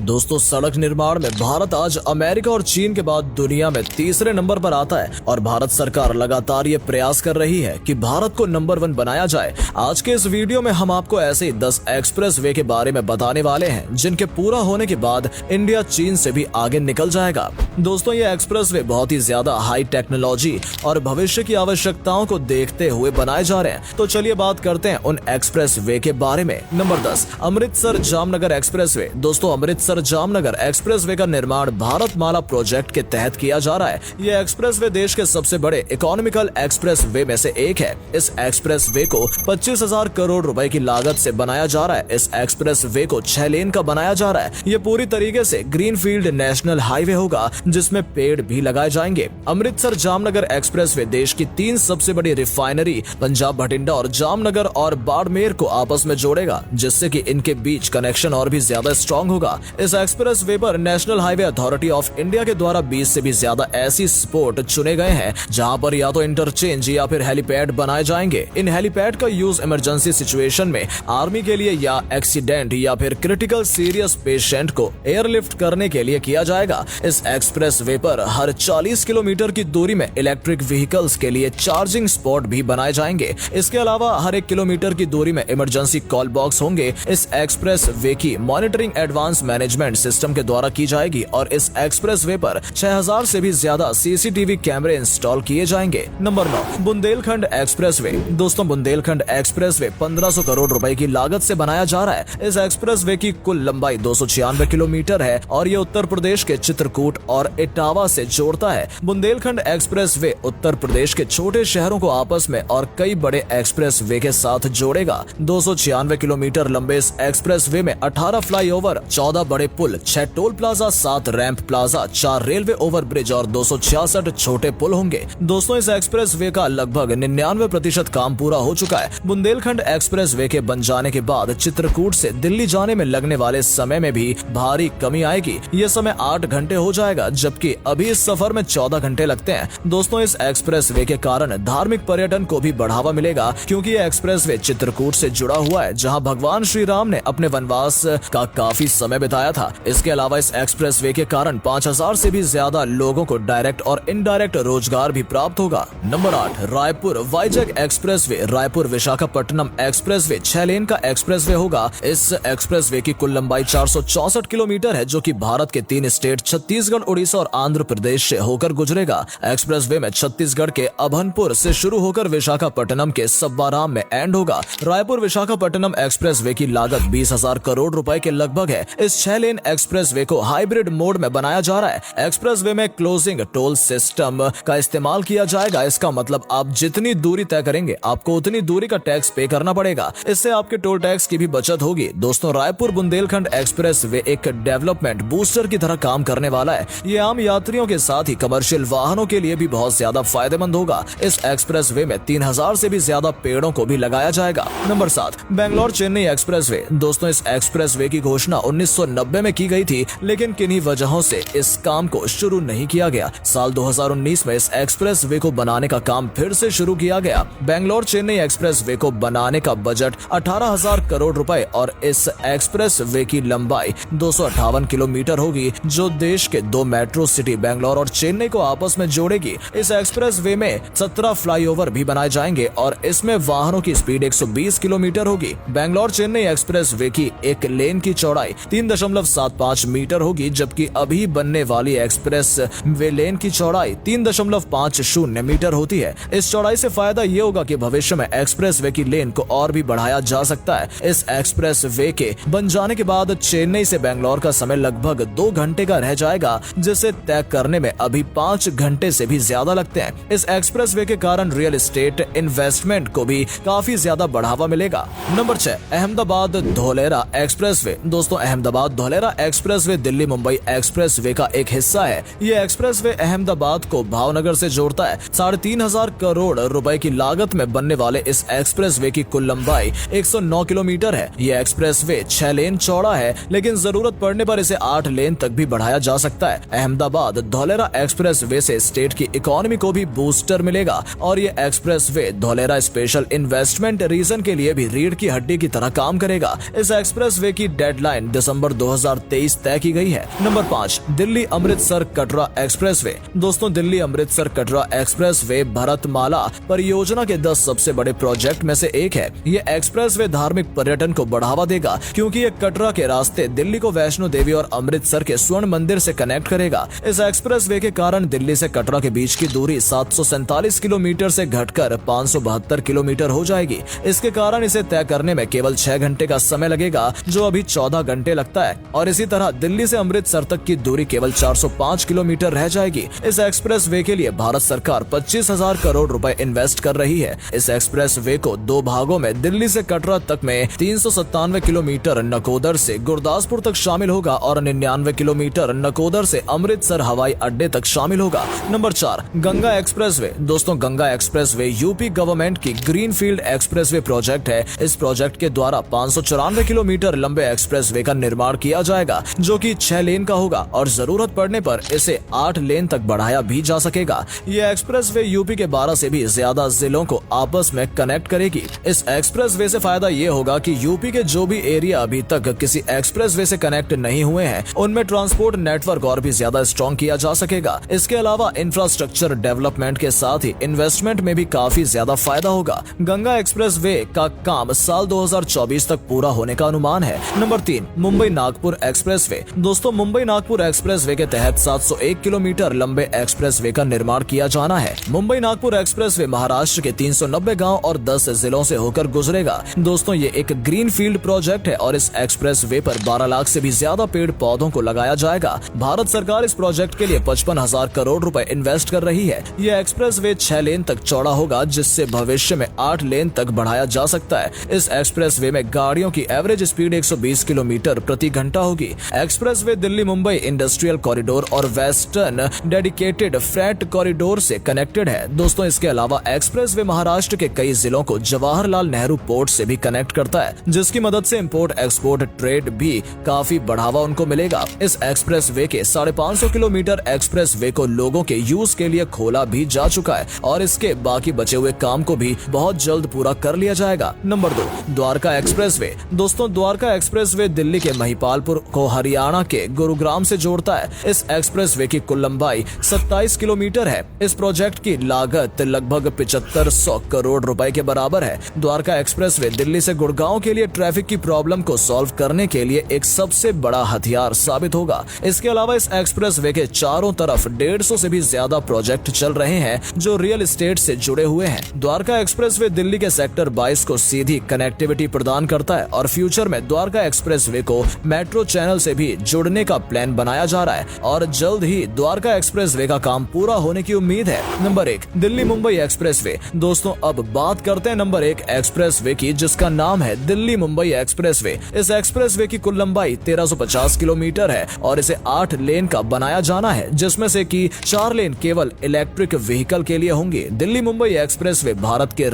दोस्तों, सड़क निर्माण में भारत आज अमेरिका और चीन के बाद दुनिया में तीसरे नंबर पर आता है और भारत सरकार लगातार ये प्रयास कर रही है कि भारत को नंबर 1 बनाया जाए। आज के इस वीडियो में हम आपको ऐसे ही 10 एक्सप्रेस वे के बारे में बताने वाले हैं जिनके पूरा होने के बाद इंडिया चीन से भी आगे निकल जाएगा। दोस्तों, ये एक्सप्रेस वे बहुत ही ज्यादा हाई टेक्नोलॉजी और भविष्य की आवश्यकताओं को देखते हुए बनाए जा रहे हैं। तो चलिए बात करते हैं उन एक्सप्रेस वे के बारे में। Number 10, Amritsar Jamnagar express way. दोस्तों, अमृतसर जामनगर एक्सप्रेस वे का निर्माण भारतमाला प्रोजेक्ट के तहत किया जा रहा है। यह एक्सप्रेस वे देश के सबसे बड़े इकोनॉमिकल एक्सप्रेस वे में से एक है। इस एक्सप्रेस वे को 25,000 करोड़ रुपए की लागत से बनाया जा रहा है। इस एक्सप्रेस वे को 6 लेन का बनाया जा रहा है। ये पूरी तरीके से ग्रीनफील्ड नेशनल हाईवे होगा जिसमें पेड़ भी लगाए जाएंगे। अमृतसर जामनगर एक्सप्रेस वे देश की 3 सबसे बड़ी रिफाइनरी पंजाब भटिंडा और जामनगर और बाड़मेर को आपस में जोड़ेगा, जिससे कि इनके बीच कनेक्शन और भी ज्यादा स्ट्रॉन्ग होगा। इस एक्सप्रेस वे पर national highway authority of India के द्वारा 20 से भी ज्यादा ऐसी स्पॉट चुने गए हैं जहां पर या तो इंटरचेंज या फिर हेलीपैड बनाए जाएंगे। इन हेलीपैड का यूज इमरजेंसी सिचुएशन में आर्मी के लिए या एक्सीडेंट या फिर क्रिटिकल सीरियस पेशेंट को एयरलिफ्ट करने के लिए किया जाएगा। इस एक्सप्रेस वे पर हर 40 किलोमीटर की दूरी में इलेक्ट्रिक व्हीकल्स के लिए चार्जिंग स्पॉट भी बनाए जाएंगे। इसके अलावा हर 1 किलोमीटर की दूरी में इमरजेंसी कॉल बॉक्स होंगे। इस एक्सप्रेस वे की मॉनिटरिंग एडवांस मैनेजमेंट सिस्टम के द्वारा की जाएगी और इस एक्सप्रेस वे पर 6000 से भी ज्यादा सीसीटीवी कैमरे इंस्टॉल किए जाएंगे। Number 9, Bundelkhand express way. दोस्तों, बुंदेलखंड एक्सप्रेस वे 1500 करोड़ रुपए की लागत से बनाया जा रहा है। इस एक्सप्रेस वे की कुल लंबाई 296 किलोमीटर है और ये उत्तर प्रदेश के चित्रकूट और इटावा से जोड़ता है। बुंदेलखंड एक्सप्रेस वे उत्तर प्रदेश के छोटे शहरों को आपस में और कई बड़े एक्सप्रेस वे के साथ जोड़ेगा। 296 किलोमीटर लंबे इस एक्सप्रेस वे में 18 फ्लाईओवर, 14 बड़े पुल, 6 toll plaza, 7 ramp plaza, 4 railway over bridge और 266 छोटे पुल होंगे। दोस्तों, इस एक्सप्रेस वे का लगभग 99% काम पूरा हो चुका है। बुंदेलखंड एक्सप्रेस वे के बन जाने के बाद चित्रकूट से दिल्ली जाने में लगने वाले समय में भी भारी कमी आएगी। ये समय 8 घंटे हो जाएगा, जबकि अभी इस सफर में 14 घंटे लगते हैं। दोस्तों, इस एक्सप्रेस वे के कारण धार्मिक पर्यटन को भी बढ़ावा मिलेगा, क्योंकि ये एक्सप्रेस वे चित्रकूट से जुड़ा हुआ है, जहां भगवान श्री राम ने अपने वनवास का काफी समय बिताया था। इसके अलावा इस एक्सप्रेस वे के कारण 5000 से भी ज्यादा लोगों को डायरेक्ट और इनडायरेक्ट रोजगार भी प्राप्त होगा। Number 8, Raipur Vizag express way. Raipur Visakhapatnam express way 6 लेन का एक्सप्रेस वे होगा। इस एक्सप्रेस वे की कुल लंबाई 464 किलोमीटर है, जो कि भारत के 3 स्टेट छत्तीसगढ़, उड़ीसा और आंध्र प्रदेश से होकर गुजरेगा। एक्सप्रेस वे में छत्तीसगढ़ के अभनपुर से शुरू होकर विशाखापट्टनम के सब्बाराम में एंड होगा। रायपुर विशाखापट्टनम एक्सप्रेस वे की लागत 20,000 करोड़ रुपए के लगभग है। इस 6 लेन एक्सप्रेस वे को हाइब्रिड मोड में बनाया जा रहा है। एक्सप्रेस वे में क्लोजिंग टोल सिस्टम का इस्तेमाल किया जाएगा। इसका मतलब आप जितनी दूरी तय करेंगे आपको उतनी दूरी का टैक्स पे करना पड़ेगा। इससे आपके टोल टैक्स की भी बचत होगी। दोस्तों, रायपुर बुंदेलखंड एक्सप्रेस वे एक डेवलपमेंट बूस्टर की तरह काम करने वाला है। ये आम यात्रियों के साथ ही कमर्शियल वाहनों के लिए भी बहुत ज्यादा फायदेमंद होगा। इस एक्सप्रेस वे में 3000 से भी ज्यादा पेड़ों को भी लगाया जाएगा। Number 7, Bangalore Chennai express way. दोस्तों, इस एक्सप्रेस वे की घोषणा 1990 में की गई थी, लेकिन किन्हीं वजहों से इस काम को शुरू नहीं किया गया। साल 2019 में इस एक्सप्रेस वे को बनाने का काम फिर से शुरू किया गया। बेंगलोर चेन्नई एक्सप्रेस वे को बनाने का बजट 18,000 करोड़ रुपए और इस एक्सप्रेस वे की लंबाई 258 किलोमीटर होगी, जो देश के 2 मेट्रो सिटी बेंगलोर और चेन्नई को आपस में जोड़ेगी। इस एक्सप्रेस वे में 17 फ्लाईओवर भी बनाए जाएंगे और इसमें वाहनों की स्पीड 120 किलोमीटर होगी। बेंगलोर चेन्नई एक्सप्रेस वे की एक लेन की चौड़ाई 3.75 मीटर होगी, जबकि अभी बनने वाली एक्सप्रेस वे लेन की चौड़ाई 3.50 मीटर होती है। इस चौड़ाई से फायदा ये होगा कि भविष्य में एक्सप्रेस वे की लेन को और भी बढ़ाया जा सकता है। इस एक्सप्रेस वे के बन जाने के बाद चेन्नई से बेंगलोर का समय लगभग 2 घंटे का रह जाएगा, जिसे तय करने में अभी 5 घंटे से भी ज्यादा लगते हैं। इस एक्सप्रेस वे के कारण रियल एस्टेट इन्वेस्टमेंट को भी काफी ज्यादा बढ़ावा मिलेगा। Number 6, Ahmedabad Dholera expressway. दोस्तों, Ahmedabad Dholera expressway Delhi Mumbai expressway का एक हिस्सा है। ये एक्सप्रेस वे अहमदाबाद को भावनगर से जोड़ता है। 3,500 करोड़ रुपए की लागत में बनने वाले इस एक्सप्रेस वे की कुल लंबाई 109 किलोमीटर है। ये एक्सप्रेस वे 6 लेन चौड़ा है, लेकिन जरूरत पड़ने पर इसे 8 लेन तक भी बढ़ाया जा सकता है। अहमदाबाद धोलेरा एक्सप्रेस वे से स्टेट की इकोनॉमी को भी बूस्टर मिलेगा और ये express way Dholera special investment region के लिए भी रीढ़ की हड्डी की तरह काम करेगा। इस एक्सप्रेस वे की डेडलाइन दिसंबर 2023 तय की गई है। Number 5, Delhi Amritsar Katra expressway. दोस्तों, दिल्ली अमृतसर कटरा एक्सप्रेसवे भारतमाला परियोजना के 10 सबसे बड़े प्रोजेक्ट में से एक है। ये एक्सप्रेसवे धार्मिक पर्यटन को बढ़ावा देगा, क्योंकि ये कटरा के रास्ते दिल्ली को वैष्णो देवी और अमृतसर के स्वर्ण मंदिर से कनेक्ट करेगा। इस एक्सप्रेसवे के कारण दिल्ली से कटरा के बीच की दूरी 747 किलोमीटर से घटकर 572 किलोमीटर हो जाएगी। इसके कारण इसे तय करने में केवल 6 घंटे का समय लगेगा, जो अभी 14 घंटे लगता है। और इसी तरह दिल्ली से अमृतसर तक की दूरी केवल 405 किलोमीटर रह जाएगी। इस एक्सप्रेसवे के लिए भारत सरकार 25,000 करोड़ रुपए इन्वेस्ट कर रही है। इस एक्सप्रेसवे को 2 भागों में दिल्ली से कटरा तक में 397 किलोमीटर नकोदर से गुरदासपुर तक शामिल होगा और 99 किलोमीटर नकोदर से अमृतसर हवाई अड्डे तक शामिल होगा। Number 4, Ganga expressway. दोस्तों, गंगा एक्सप्रेसवे यूपी गवर्नमेंट की ग्रीनफील्ड एक्सप्रेसवे प्रोजेक्ट है। इस प्रोजेक्ट के द्वारा 594 किलोमीटर लंबे एक्सप्रेसवे का निर्माण किया जाएगा, जो कि 6 लेन का होगा और जरूरत पड़ने पर इसे 8 लेन तक बढ़ाया भी जा सकेगा। ये एक्सप्रेसवे यूपी के 12 से भी ज्यादा जिलों को आपस में कनेक्ट करेगी। इस एक्सप्रेसवे से फायदा ये होगा कि यूपी के जो भी एरिया अभी तक किसी एक्सप्रेसवे से कनेक्ट नहीं हुए हैं, उनमें ट्रांसपोर्ट नेटवर्क और भी ज्यादा स्ट्रॉन्ग किया जा सकेगा। इसके अलावा इंफ्रास्ट्रक्चर डेवलपमेंट के साथ ही इन्वेस्टमेंट में भी काफी ज्यादा फायदा होगा। गंगा एक्सप्रेसवे का काम साल 2024 तक पूरा होने का अनुमान है। Number 3, Mumbai Nagpur expressway. दोस्तों, मुंबई नागपुर एक्सप्रेसवे के तहत 701 किलोमीटर लंबे एक्सप्रेसवे का निर्माण किया जाना है। मुंबई नागपुर एक्सप्रेसवे महाराष्ट्र के 390 गांव और 10 जिलों से होकर गुजरेगा। दोस्तों, ये एक ग्रीन फील्ड प्रोजेक्ट है और इस एक्सप्रेसवे पर 12 लाख से भी ज्यादा पेड़ पौधों को लगाया जाएगा। भारत सरकार इस प्रोजेक्ट के लिए 55,000 करोड़ रुपए इन्वेस्ट कर रही है। यह एक्सप्रेसवे 6 लेन तक चौड़ा होगा, जिससे भविष्य में 8 लेन तक बढ़ाया जा सकता है। इस एक्सप्रेसवे में गाड़ियों की एवरेज स्पीड 120 किलोमीटर प्रति घंटा होगी। Expressway Delhi Mumbai industrial corridor और वेस्टर्न डेडिकेटेड फ्रेट कॉरिडोर से कनेक्टेड है। दोस्तों, इसके अलावा एक्सप्रेसवे महाराष्ट्र के कई जिलों को जवाहरलाल नेहरू पोर्ट से भी कनेक्ट करता है, जिसकी मदद से इंपोर्ट एक्सपोर्ट ट्रेड भी काफी बढ़ावा उनको मिलेगा। इस एक्सप्रेसवे के 550 किलोमीटर एक्सप्रेसवे को लोगों के यूज के लिए खोला भी जा चुका है और इसके बाकी बचे हुए काम को भी बहुत जल्द पूरा कर लिया जाएगा। Number 2, Dwarka expressway. दोस्तों, द्वारका एक्सप्रेसवे दिल्ली के महिपालपुर को हरियाणा के गुरुग्राम से जोड़ता है। इस एक्सप्रेसवे की कुल लंबाई 27 किलोमीटर है। इस प्रोजेक्ट की लागत लगभग 7500 करोड़ रुपए के बराबर है। द्वारका एक्सप्रेसवे दिल्ली से गुड़गांव के लिए ट्रैफिक की प्रॉब्लम को सॉल्व करने के लिए एक सबसे बड़ा हथियार साबित होगा। इसके अलावा इस एक्सप्रेसवे के चारों तरफ 150 से भी ज्यादा प्रोजेक्ट चल रहे हैं, जो रियल एस्टेट से जुड़े हुए हैं। द्वारका एक्सप्रेसवे दिल्ली के सेक्टर 22 को सीधी कनेक्टिविटी प्रदान करता है और फ्यूचर में द्वारका एक्सप्रेसवे को मेट्रो चैनल से भी जोड़ने का प्लान बनाया जा रहा है और जल्द ही द्वारका एक्सप्रेसवे का काम पूरा होने की उम्मीद है। Number 1, Delhi Mumbai expressway. दोस्तों, अब बात करते हैं नंबर 1 एक्सप्रेसवे की, जिसका नाम है दिल्ली मुंबई एक्सप्रेसवे। इस एक्सप्रेसवे की कुल लंबाई 1350 किलोमीटर है और इसे 8 लेन का बनाया जाना है, जिसमें से कि 4 लेन केवल इलेक्ट्रिक व्हीकल के लिए होंगे। दिल्ली मुंबई एक्सप्रेसवे भारत के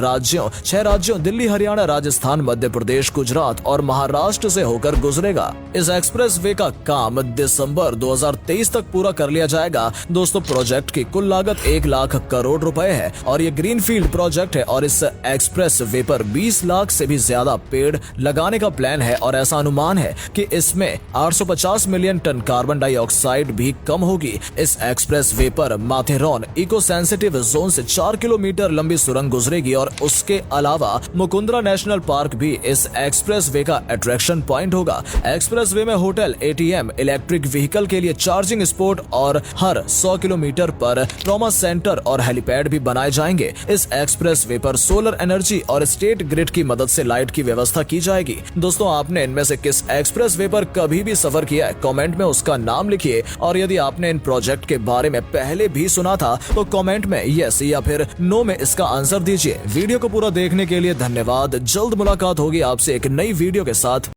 6 राज्यों दिल्ली, हरियाणा, राजस्थान, मध्य प्रदेश, गुजरात और महाराष्ट्र से होकर गुजरेगा। इस एक्सप्रेसवे का काम दिसंबर 2023 तक पूरा कर लिया जाएगा। दोस्तों, प्रोजेक्ट की कुल लागत 1 लाख करोड़ रुपए है और ये ग्रीनफील्ड प्रोजेक्ट है और इस एक्सप्रेसवे पर 20 लाख से भी ज्यादा पेड़ लगाने का प्लान है और ऐसा अनुमान है कि इसमें 850 मिलियन टन कार्बन डाइऑक्साइड भी कम होगी। इस एक्सप्रेसवे पर माथेरॉन इको सेंसिटिव जोन से 4 किलोमीटर लंबी सुरंग गुजरेगी और उसके अलावा मुकुंदरा नेशनल पार्क भी इस एक्सप्रेसवे का अट्रैक्शन पॉइंट होगा। एक्सप्रेसवे में होटल, एटीएम, इलेक्ट्रिक व्हीकल के लिए चार्जिंग स्पॉट और हर 100 किलोमीटर पर ट्रॉमा सेंटर और हेलीपैड भी बनाए जाएंगे। इस एक्सप्रेसवे पर सोलर एनर्जी और स्टेट ग्रिड की मदद से लाइट की व्यवस्था की जाएगी। दोस्तों, आपने इनमें से किस एक्सप्रेसवे पर कभी भी सफर किया है? कमेंट में उसका नाम लिखिए और यदि आपने इन प्रोजेक्ट के बारे में पहले भी सुना था तो कमेंट में यस या फिर नो में इसका आंसर दीजिए। वीडियो को पूरा देखने के लिए धन्यवाद। जल्द मुलाकात होगी आपसे एक नई वीडियो के साथ।